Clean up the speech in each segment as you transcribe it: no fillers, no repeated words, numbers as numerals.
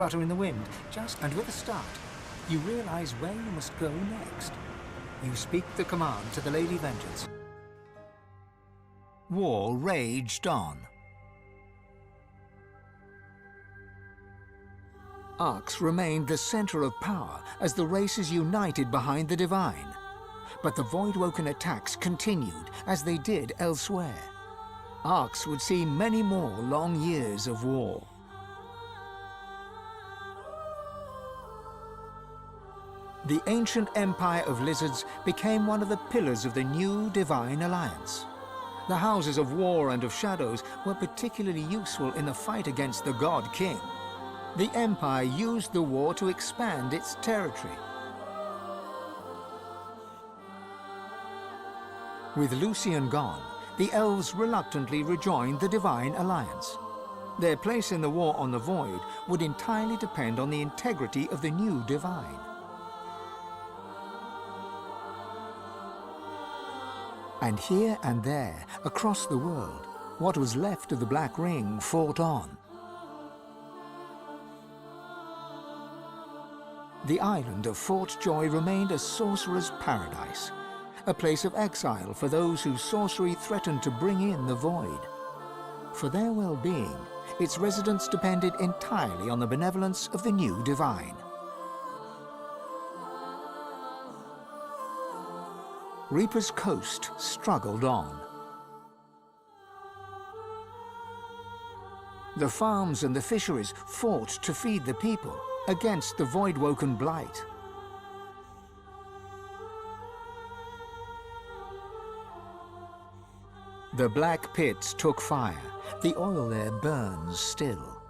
flutter in the wind, and with a start, you realize where you must go next. You speak the command to the Lady Vengeance. War raged on. Arx remained the center of power as the races united behind the Divine. But the Voidwoken attacks continued as they did elsewhere. Arx would see many more long years of war. The ancient empire of lizards became one of the pillars of the new Divine Alliance. The Houses of War and of Shadows were particularly useful in the fight against the God King. The Empire used the war to expand its territory. With Lucian gone, the Elves reluctantly rejoined the Divine Alliance. Their place in the war on the Void would entirely depend on the integrity of the new Divine. And here and there, across the world, what was left of the Black Ring fought on. The island of Fort Joy remained a sorcerer's paradise, a place of exile for those whose sorcery threatened to bring in the Void. For their well-being, its residents depended entirely on the benevolence of the new Divine. Reaper's Coast struggled on. The farms and the fisheries fought to feed the people against the Voidwoken blight. The black pits took fire. The oil there burns still.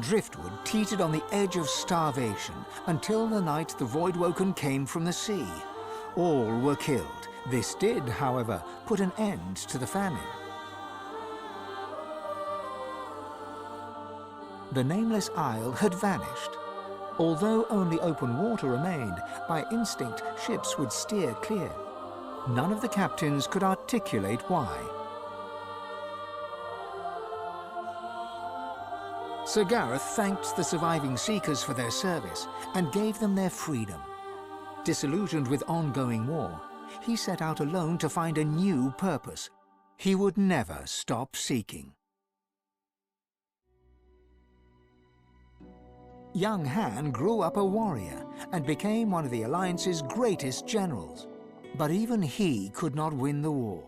Driftwood teetered on the edge of starvation until the night the Voidwoken came from the sea. All were killed. This did, however, put an end to the famine. The nameless isle had vanished. Although only open water remained, by instinct ships would steer clear. None of the captains could articulate why. Sir Gareth thanked the surviving Seekers for their service and gave them their freedom. Disillusioned with ongoing war, he set out alone to find a new purpose. He would never stop seeking. Young Han grew up a warrior and became one of the Alliance's greatest generals. But even he could not win the war.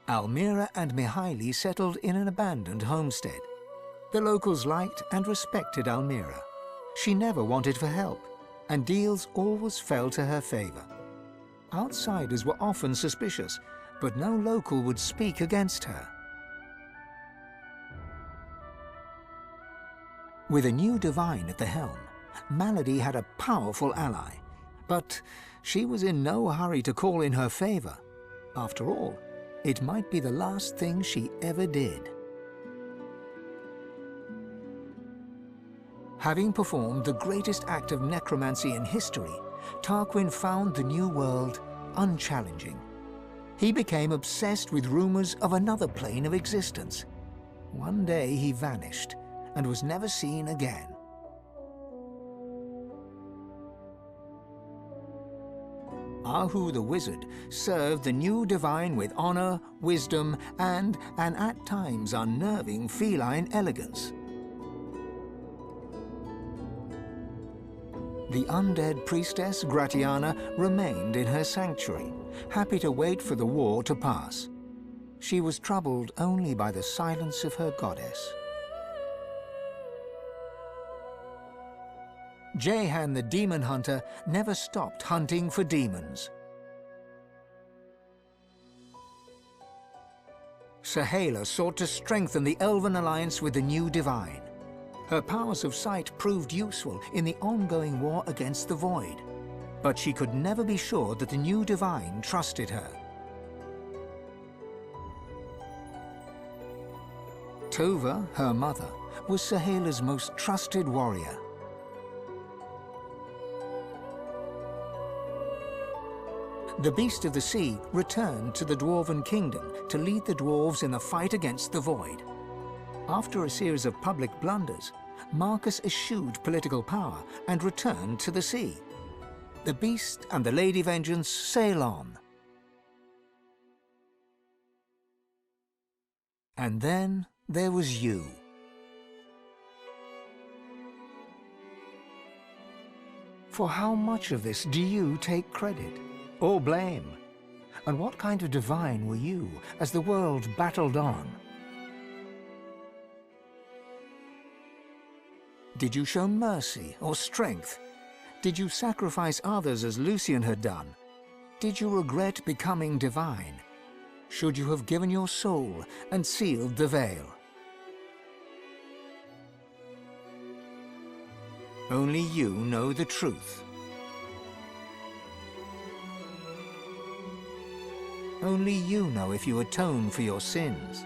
Almira and Mihaili settled in an abandoned homestead. The locals liked and respected Almira. She never wanted for help, and deals always fell to her favor. Outsiders were often suspicious, but no local would speak against her. With a new Divine at the helm, Malady had a powerful ally, but she was in no hurry to call in her favor. After all, it might be the last thing she ever did. Having performed the greatest act of necromancy in history, Tarquin found the new world unchallenging. He became obsessed with rumors of another plane of existence. One day he vanished and was never seen again. Ahu the Wizard served the new Divine with honor, wisdom, and an at times unnerving feline elegance. The undead priestess Gratiana remained in her sanctuary, happy to wait for the war to pass. She was troubled only by the silence of her goddess. Jehan the demon hunter never stopped hunting for demons. Sahala sought to strengthen the Elven alliance with the new Divine. Her powers of sight proved useful in the ongoing war against the Void, but she could never be sure that the new Divine trusted her. Tova, her mother, was Sahala's most trusted warrior. The Beast of the Sea returned to the Dwarven Kingdom to lead the dwarves in the fight against the Void. After a series of public blunders, Marcus eschewed political power and returned to the sea. The Beast and the Lady Vengeance sail on. And then there was you. For how much of this do you take credit or blame? And what kind of divine were you as the world battled on? Did you show mercy or strength? Did you sacrifice others as Lucian had done? Did you regret becoming divine? Should you have given your soul and sealed the veil? Only you know the truth. Only you know if you atone for your sins.